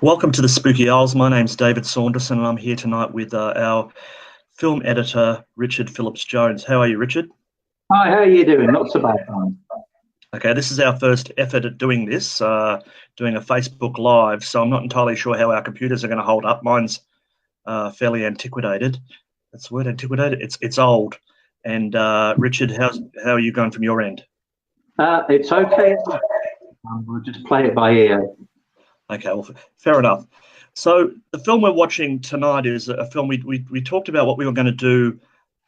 Welcome to the Spooky Owls. My name's David Saunderson, and I'm here tonight with our film editor, Richard Phillips-Jones. How are you, Richard? Hi, how are you doing? Not so bad, man. Okay, this is our first effort at doing this, doing a Facebook Live, so I'm not entirely sure how our computers are going to hold up. Mine's fairly antiquated. That's the word, antiquated? It's old. And Richard, how are you going from your end? It's okay. We'll just play it by ear. Okay, well, fair enough. So the film we're watching tonight is a film we talked about what we were going to do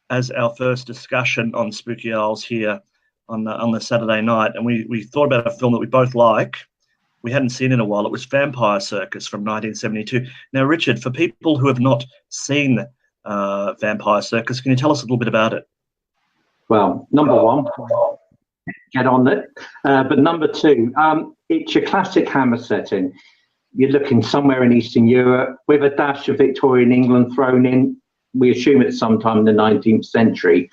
as our first discussion on Spooky Owls here on the Saturday night, and we thought about a film that we both like. We hadn't seen in a while. It was Vampire Circus from 1972. Now, Richard, for people who have not seen Vampire Circus, can you tell us a little bit about it? Well, number one, get on it. But number two, it's your classic Hammer setting. You're looking somewhere in Eastern Europe with a dash of Victorian England thrown in. We assume it's sometime in the 19th century.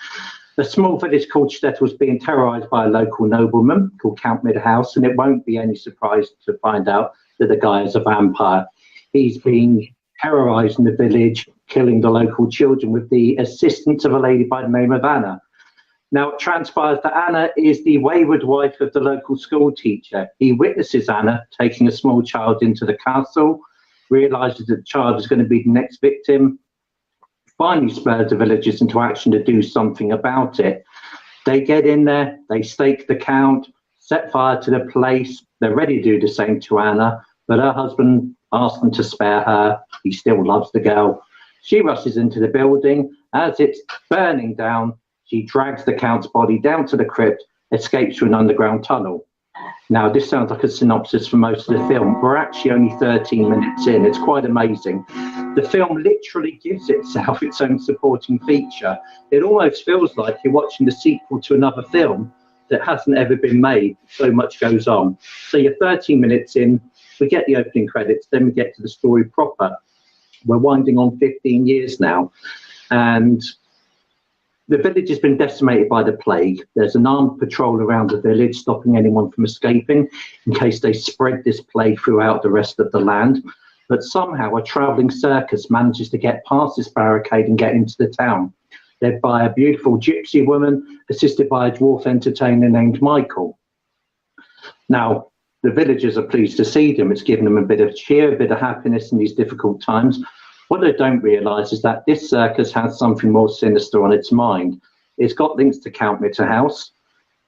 A small village called Stettel was being terrorised by a local nobleman called Count Midhouse, and it won't be any surprise to find out that the guy is a vampire. He's been terrorising the village, killing the local children with the assistance of a lady by the name of Anna. Now, it transpires that Anna is the wayward wife of the local school teacher. He witnesses Anna taking a small child into the castle, realises that the child is going to be the next victim, finally spurs the villagers into action to do something about it. They get in there, they stake the count, set fire to the place. They're ready to do the same to Anna, but her husband asks them to spare her. He still loves the girl. She rushes into the building. As it's burning down, she drags the Count's body down to the crypt, escapes through an underground tunnel. Now, this sounds like a synopsis for most of the film. We're actually only 13 minutes in. It's quite amazing. The film literally gives itself its own supporting feature. It almost feels like you're watching the sequel to another film that hasn't ever been made. So much goes on. So you're 13 minutes in, we get the opening credits, then we get to the story proper. We're winding on 15 years now. And the village has been decimated by the plague. There's an armed patrol around the village, stopping anyone from escaping in case they spread this plague throughout the rest of the land. But somehow a travelling circus manages to get past this barricade and get into the town, led by a beautiful gypsy woman, assisted by a dwarf entertainer named Michael. Now, the villagers are pleased to see them. It's given them a bit of cheer, a bit of happiness in these difficult times. What they don't realise is that this circus has something more sinister on its mind. It's got links to Count Midhouse.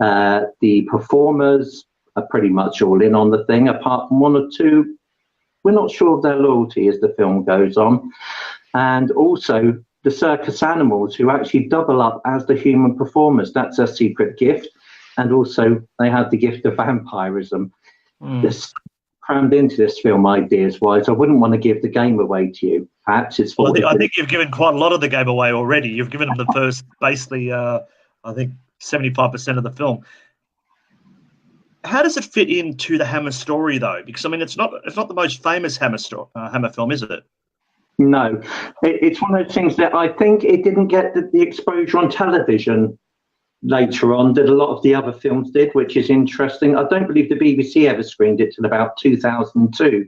The performers are pretty much all in on the thing, apart from one or two. We're not sure of their loyalty as the film goes on. And also the circus animals, who actually double up as the human performers. That's a secret gift. And also they have the gift of vampirism. This crammed into this film ideas-wise. I wouldn't want to give the game away to you. Perhaps it's for. Well, I think you've given quite a lot of the game away already. You've given them the first, basically, I think 75% of the film. How does it fit into the Hammer story, though? Because I mean, it's not the most famous Hammer film, is it? No, it's one of those things that I think it didn't get the exposure on television later on that a lot of the other films did, which is interesting. I don't believe the BBC ever screened it till about 2002.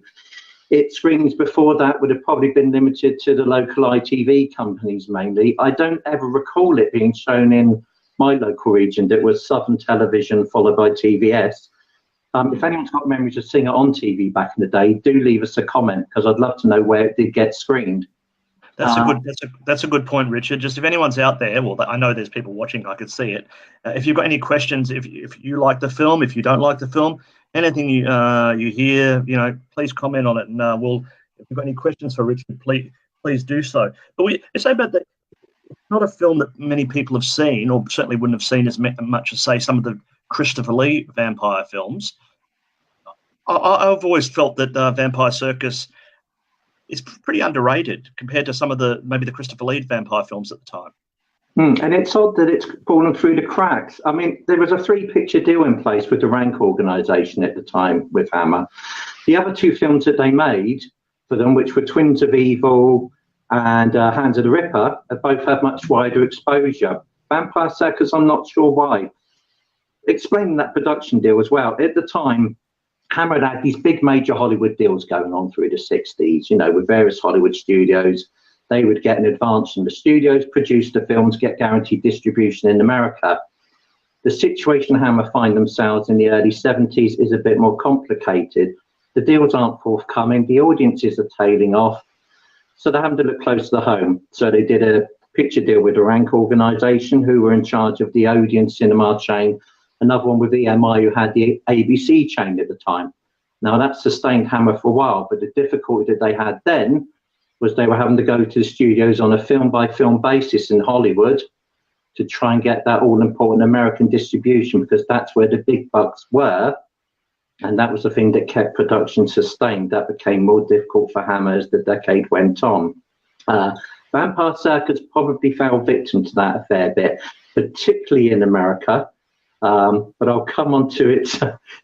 Its screenings before that would have probably been limited to the local ITV companies mainly. I don't ever recall it being shown in my local region. That was Southern Television followed by TVS. If anyone's got memories of seeing it on TV back in the day, do leave us a comment, because I'd love to know where it did get screened. That's a good point, Richard. Just if anyone's out there, well, I know there's people watching. I could see it. If you've got any questions, if you like the film, if you don't like the film, anything you hear, please comment on it, and if you've got any questions for Richard, please do so. But we say about that, it's not a film that many people have seen, or certainly wouldn't have seen as much as, say, some of the Christopher Lee vampire films. I've always felt that Vampire Circus is pretty underrated compared to some of maybe the Christopher Lee vampire films at the time. And it's odd that it's fallen through the cracks. I mean, there was a 3-picture deal in place with the Rank organisation at the time with Hammer. The other 2 films that they made for them, which were Twins of Evil and Hands of the Ripper, have both had much wider exposure. Vampire Circus, I'm not sure why. Explaining that production deal as well, at the time, Hammer had these big major Hollywood deals going on through the 60s, you know, with various Hollywood studios. They would get an advance from the studios, produce the films, get guaranteed distribution in America. The situation Hammer find themselves in the early 70s is a bit more complicated. The deals aren't forthcoming, the audiences are tailing off, so they're having to look close to home. So they did a picture deal with a rank organisation who were in charge of the Odeon cinema chain, another one with EMI who had the ABC chain at the time. Now that sustained Hammer for a while, but the difficulty that they had then was they were having to go to the studios on a film by film basis in Hollywood to try and get that all important American distribution, because that's where the big bucks were. And that was the thing that kept production sustained. That became more difficult for Hammer as the decade went on. Vampire Circus probably fell victim to that a fair bit, particularly in America. But I'll come on to its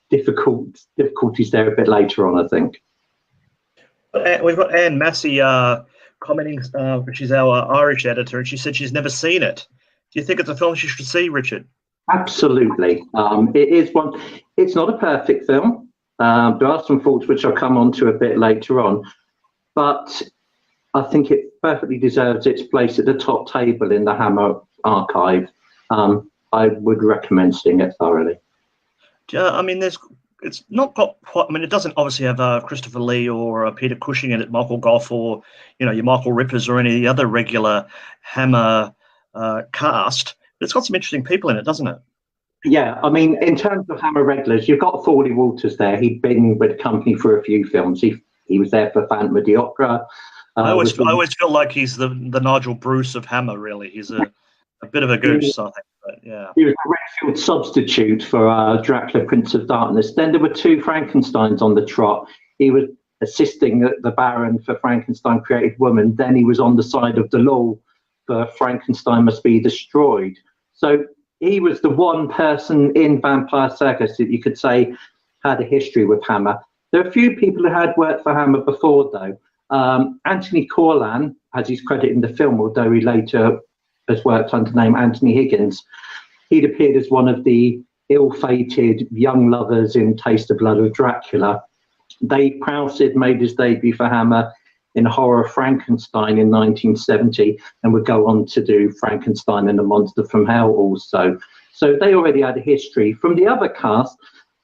difficulties there a bit later on, I think. We've got Anne Massey commenting, she's our Irish editor, and she said she's never seen it. Do you think it's a film she should see, Richard? Absolutely. It is one. It's not a perfect film. There are some faults which I'll come on to a bit later on, but I think it perfectly deserves its place at the top table in the Hammer archive. I would recommend seeing it thoroughly. I mean, it's not got quite. I mean, it doesn't obviously have Christopher Lee or Peter Cushing in it, Michael Gough, or your Michael Rippers or any of the other regular Hammer cast. But it's got some interesting people in it, doesn't it? Yeah, I mean, in terms of Hammer regulars, you've got Thorley Walters there. He'd been with the company for a few films. He was there for Phantom of the Opera. I always feel like he's the Nigel Bruce of Hammer. Really, he's a bit of a goose, I think. But yeah, he was a Redfield substitute for Dracula, Prince of Darkness. Then there were two Frankensteins on the trot. He was assisting the Baron for Frankenstein Created Woman. Then he was on the side of the law for Frankenstein Must Be Destroyed. So he was the one person in Vampire Circus that you could say had a history with Hammer. There are a few people who had worked for Hammer before, though. Anthony Corlan has his credit in the film, although he later has worked under the name Anthony Higgins. He'd appeared as one of the ill-fated young lovers in Taste of Blood of Dracula. Dave Proussid made his debut for Hammer in Horror Frankenstein in 1970, and would go on to do Frankenstein and the Monster from Hell also. So they already had a history. From the other cast,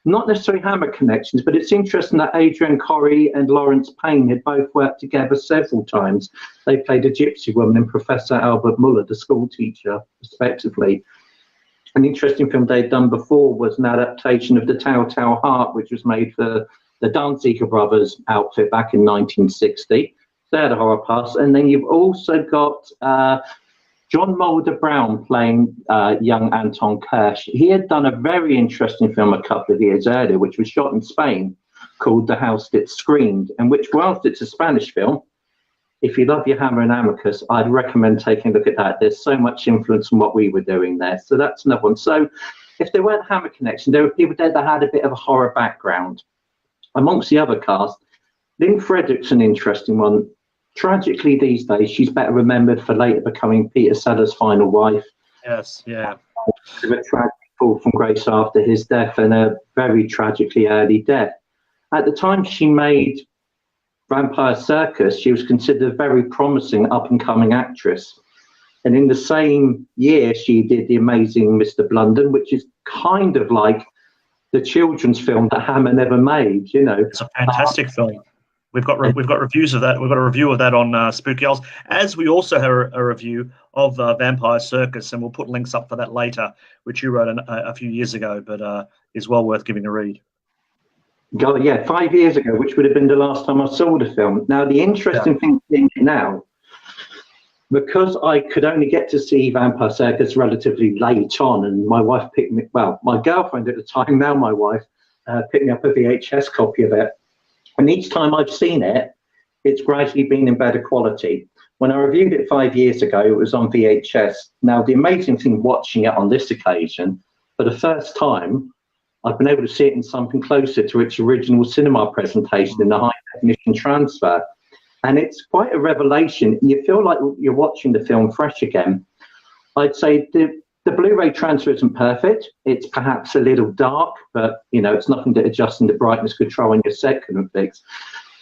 not necessarily Hammer connections, but it's interesting that Adrienne Corrie and Lawrence Payne had both worked together several times. They played a gypsy woman and Professor Albert Muller, the school teacher, respectively. An interesting film they'd done before was an adaptation of The Telltale Heart, which was made for the Danziger Brothers outfit back in 1960. They had a horror pass. And then you've also got John Mulder Brown playing young Anton Kirsch. He had done a very interesting film a couple of years earlier, which was shot in Spain, called The House That Screamed, and which, whilst it's a Spanish film, if you love your Hammer and Amicus, I'd recommend taking a look at that. There's so much influence from what we were doing there. So that's another one. So if there weren't Hammer connection, there were people there that had a bit of a horror background. Amongst the other cast, Lynn Frederick's an interesting one. Tragically, these days, she's better remembered for later becoming Peter Sellers' final wife. Yes, yeah. A tragic fall from grace after his death, and a very tragically early death. At the time she made Vampire Circus, she was considered a very promising up-and-coming actress. And in the same year, she did The Amazing Mr. Blunden, which is kind of like the children's film that Hammer never made. It's a fantastic film. We've got reviews of that. We've got a review of that on Spooky Owls, as we also have a review of Vampire Circus, and we'll put links up for that later, which you wrote a few years ago, but is well worth giving a read. God, yeah, 5 years ago, which would have been the last time I saw the film. Now, the interesting thing now, because I could only get to see Vampire Circus relatively late on, and my wife picked me, well, my girlfriend at the time, now my wife, picked me up a VHS copy of it. And each time I've seen it, it's gradually been in better quality. When I reviewed it 5 years ago, it was on VHS. Now, the amazing thing watching it on this occasion, for the first time, I've been able to see it in something closer to its original cinema presentation in the high definition transfer. And it's quite a revelation. You feel like you're watching the film fresh again. I'd say the The Blu-ray transfer isn't perfect. It's perhaps a little dark, but it's nothing that adjusting the brightness control on your set couldn't fix.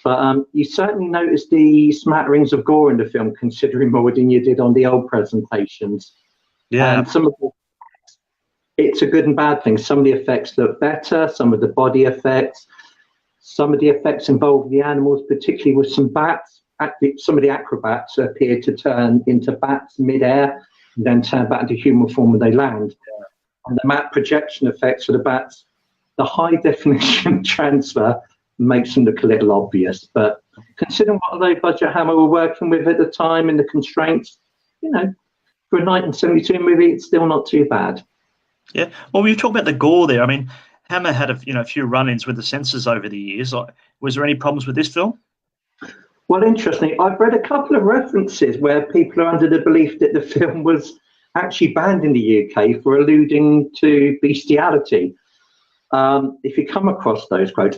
But you certainly notice the smatterings of gore in the film, considering more than you did on the old presentations. Yeah. And it's a good and bad thing. Some of the effects look better, some of the body effects, some of the effects involve the animals, particularly with some bats. Some of the acrobats appear to turn into bats mid-air and then turn back into human form when they land. Yeah. And the matte projection effects for the bats, the high definition transfer makes them look a little obvious. But considering what low budget Hammer were working with at the time and the constraints, for a 1972 movie, it's still not too bad. Yeah. Well, we talked about the gore there. I mean, Hammer had a few run-ins with the censors over the years. Was there any problems with this film? Well, interesting. I've read a couple of references where people are under the belief that the film was actually banned in the UK for alluding to bestiality. If you come across those quotes,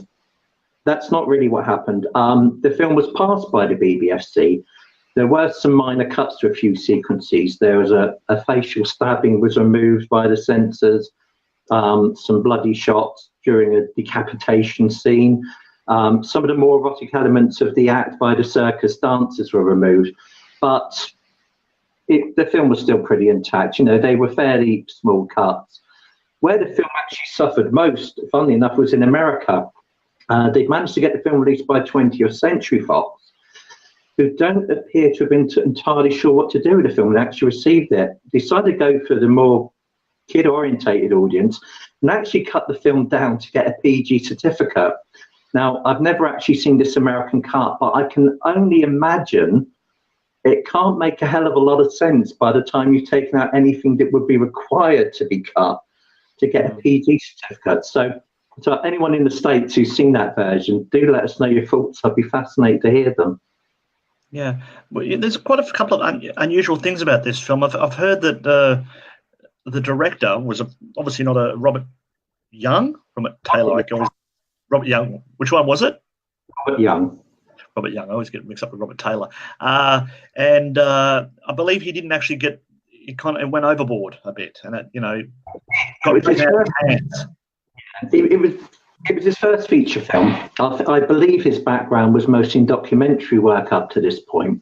that's not really what happened. The film was passed by the BBFC. There were some minor cuts to a few sequences. There was a facial stabbing was removed by the censors, some bloody shots during a decapitation scene. Some of the more erotic elements of the act by the circus dancers were removed. But the film was still pretty intact. They were fairly small cuts. Where the film actually suffered most, funnily enough, was in America. They'd managed to get the film released by 20th Century Fox, who don't appear to have been entirely sure what to do with the film and actually received it. Decided to go for the more kid-orientated audience and actually cut the film down to get a PG certificate. Now, I've never actually seen this American cut, but I can only imagine it can't make a hell of a lot of sense by the time you've taken out anything that would be required to be cut to get a PG certificate. So anyone in the States who's seen that version, do let us know your thoughts. I'd be fascinated to hear them. Yeah, well, there's quite a couple of unusual things about this film. I've heard that the director was obviously not a Robert Young, Robert Young. Which one was it? Robert Young. Robert Young. I always get mixed up with Robert Taylor. And I believe he didn't actually get. It went overboard a bit, and it got out of hands. It was his first feature film. I believe his background was mostly in documentary work up to this point.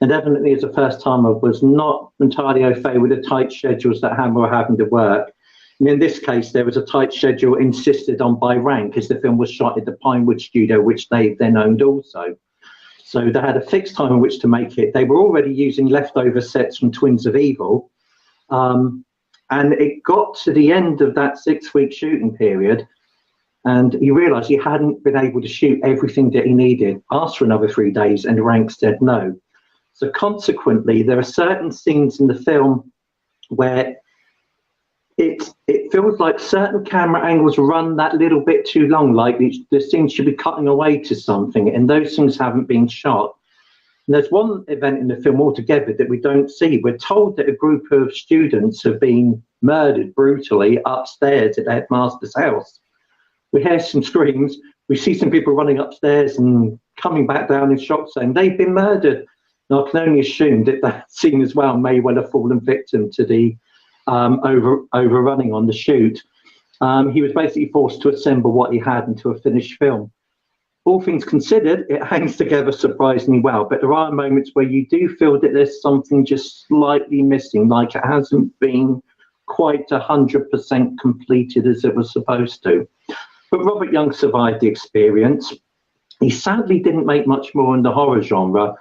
And evidently, as a first timer, was not entirely au fait with the tight schedules that Hammer were having to work. And in this case, there was a tight schedule insisted on by rank, as the film was shot at the Pinewood studio, which they then owned also. So they had a fixed time in which to make it. They were already using leftover sets from Twins of Evil. And it got to the end of that 6-week shooting period, and he realised he hadn't been able to shoot everything that he needed, asked for another 3 days, and rank said no. So consequently, there are certain scenes in the film where it feels like certain camera angles run that little bit too long, like the scene should be cutting away to something, and those things haven't been shot. And there's one event in the film altogether that we don't see. We're told that a group of students have been murdered brutally upstairs at the headmaster's house. We hear some screams. We see some people running upstairs and coming back down in shock saying they've been murdered. And I can only assume that scene as well may well have fallen victim to the overrunning on the shoot. He was basically forced to assemble what he had into a finished film. All things considered, it hangs together surprisingly well, but there are moments where you do feel that there's something just slightly missing, like it hasn't been quite 100% completed as it was supposed to. But Robert Young survived the experience. He sadly didn't make much more in the horror genre,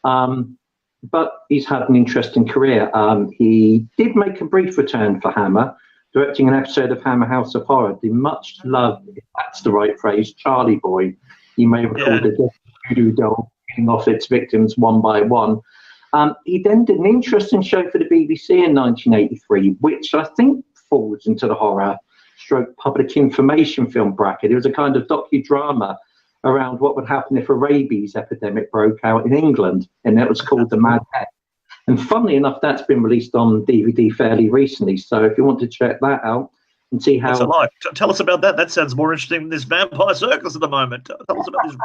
but he's had an interesting career. He did make a brief return for Hammer, directing an episode of Hammer House of Horror, the much loved, if that's the right phrase, Charlie Boy. You may recall the voodoo doll killing off its victims one by one. He then did an interesting show for the BBC in 1983, which I think falls into the horror stroke public information film bracket. It was a kind of docudrama around what would happen if a rabies epidemic broke out in England, and it was called The Mad Pet. And funnily enough, that's been released on DVD fairly recently. So if you want to check that out and see how... Tell us about that. That sounds more interesting than this Vampire Circus at the moment. Tell us about this.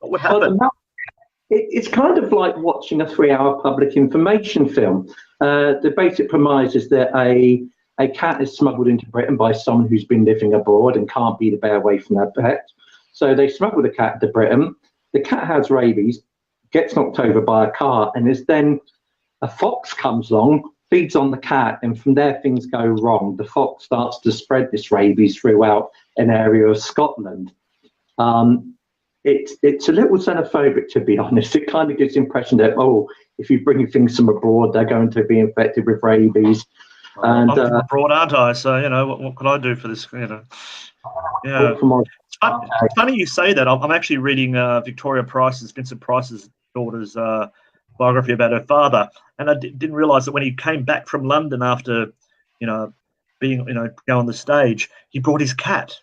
What would happen? It's kind of like watching a 3-hour public information film. The basic premise is that a cat is smuggled into Britain by someone who's been living abroad and can't be the bear away from their pet. So they smuggle the cat to Britain. The cat has rabies, gets knocked over by a car, and is then a fox comes along, feeds on the cat, and from there things go wrong. The fox starts to spread this rabies throughout an area of Scotland. It's a little xenophobic, to be honest. It kind of gives the impression that, oh, if you bring things from abroad, they're going to be infected with rabies. And I'm from abroad, aren't I? So, you know, what can I do for this? You know, yeah. It's funny you say that. I'm actually reading Vincent Price's daughter's biography about her father, and I didn't realise that when he came back from London after, you know, being, you know, go on the stage, he brought his cat.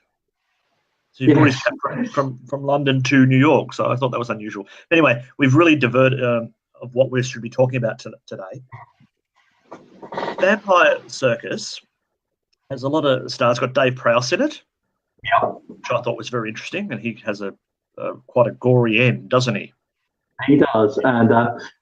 So he brought his cat from London to New York. So I thought that was unusual. Anyway, we've really diverted of what we should be talking about today. Vampire Circus has a lot of stars. It's got Dave Prowse in it, which I thought was very interesting, and he has a quite a gory end, doesn't he? He does, and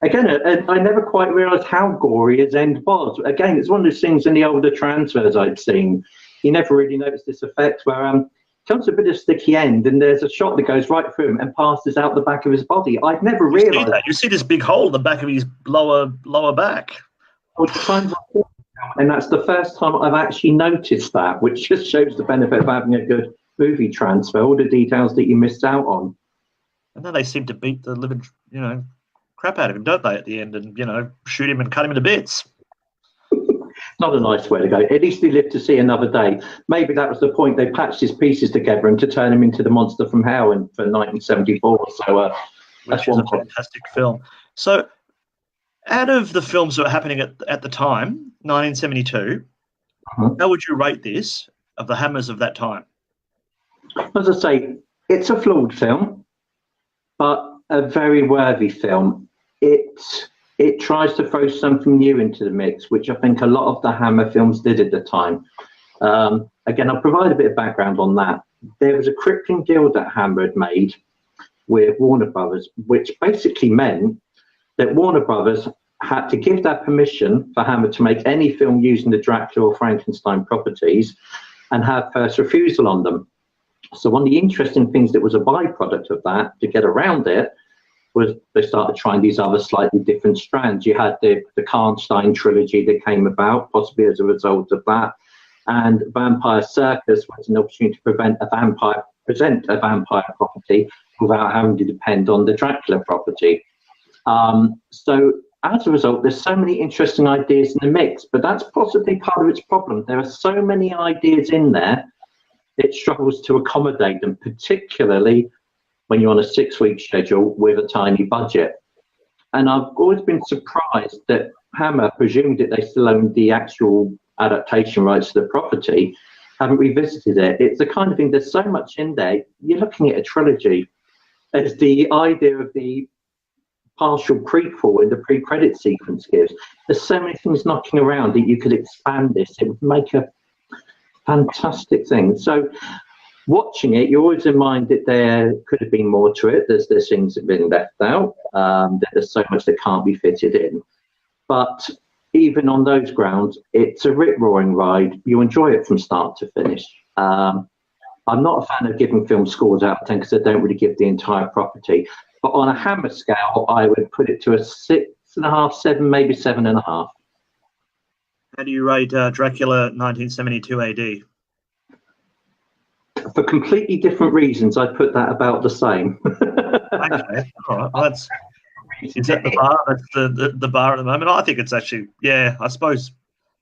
again, I never quite realised how gory his end was. Again, it's one of those things in the older transfers I'd seen. You never really noticed this effect where comes a bit of sticky end, and there's a shot that goes right through him and passes out the back of his body. I'd never realised that. You see this big hole in the back of his lower back. And that's the first time I've actually noticed that, which just shows the benefit of having a good movie transfer, all the details that you missed out on. And then they seem to beat the living, you know, crap out of him, don't they, at the end, and, you know, shoot him and cut him into bits. Not a nice way to go. At least he lived to see another day. Maybe that was the point. They patched his pieces together and to turn him into the monster from hell for 1974. So that's one fantastic film. So out of the films that were happening at the time, 1972, how would you rate this of the Hammers of that time? As I say, it's a flawed film, but a very worthy film. It tries to throw something new into the mix, which I think a lot of the Hammer films did at the time. Again, I'll provide a bit of background on that. There was a crippling deal that Hammer had made with Warner Brothers, which basically meant that Warner Brothers had to give their permission for Hammer to make any film using the Dracula or Frankenstein properties and have first refusal on them. So one of the interesting things that was a byproduct of that, to get around it, was they started trying these other slightly different strands. You had the Karnstein trilogy that came about, possibly as a result of that. And Vampire Circus was an opportunity to present a vampire property without having to depend on the Dracula property. So as a result, there's so many interesting ideas in the mix, but that's possibly part of its problem. There are so many ideas in there, it struggles to accommodate them, particularly when you're on a 6-week schedule with a tiny budget. And I've always been surprised that Hammer, presumed that they still owned the actual adaptation rights to the property, haven't revisited it. It's the kind of thing, there's so much in there. You're looking at a trilogy. As the idea of the partial prequel in the pre-credit sequence gives, there's so many things knocking around that you could expand this. It would make a fantastic thing. So watching it, you're always in mind that there could have been more to it. There's things that have been left out, that there's so much that can't be fitted in. But even on those grounds, it's a rip-roaring ride. You enjoy it from start to finish. I'm not a fan of giving film scores out of 10 because I don't really give the entire property. But on a Hammer scale, I would put it to a 6.5, 7, maybe 7.5. How do you rate Dracula 1972 AD? For completely different reasons, I'd put that about the same. Okay, all right. Well, is that the bar? That's the bar at the moment. I think it's actually, yeah, I suppose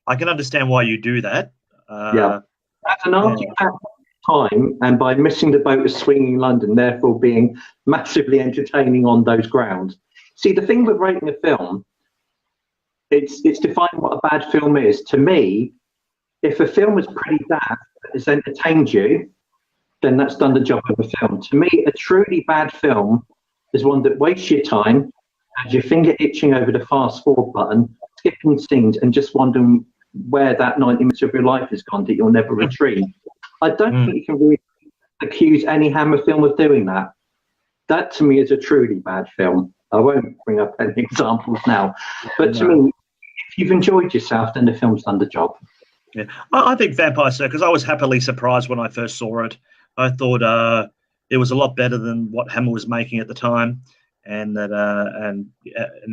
I can understand why you do that. Yeah. As an artifact of time, and by missing the boat of swinging London, therefore being massively entertaining on those grounds. See, the thing with rating a film, it's defining what a bad film is. To me, if a film is pretty bad, but it's entertained you, then that's done the job of a film. To me, a truly bad film is one that wastes your time, has your finger itching over the fast forward button, skipping scenes, and just wondering where that 90 minutes of your life has gone that you'll never retrieve. I don't think you can really accuse any Hammer film of doing that. That, to me, is a truly bad film. I won't bring up any examples now. But to me, if you've enjoyed yourself, then the film's done the job. Yeah, I think Vampire Circus, I was happily surprised when I first saw it. I thought it was a lot better than what Hammer was making at the time, and that and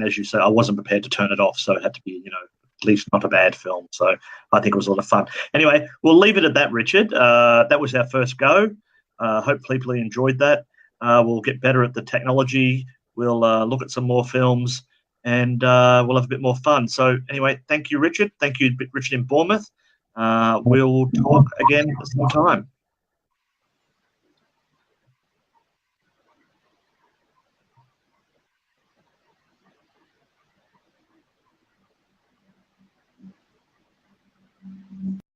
as you say, I wasn't prepared to turn it off, so it had to be, at least not a bad film. So I think it was a lot of fun. Anyway, we'll leave it at that, Richard. That was our first go. Hope people enjoyed that. We'll get better at the technology. We'll look at some more films, and we'll have a bit more fun. So anyway, thank you, Richard. Thank you, Richard in Bournemouth. We'll talk again sometime.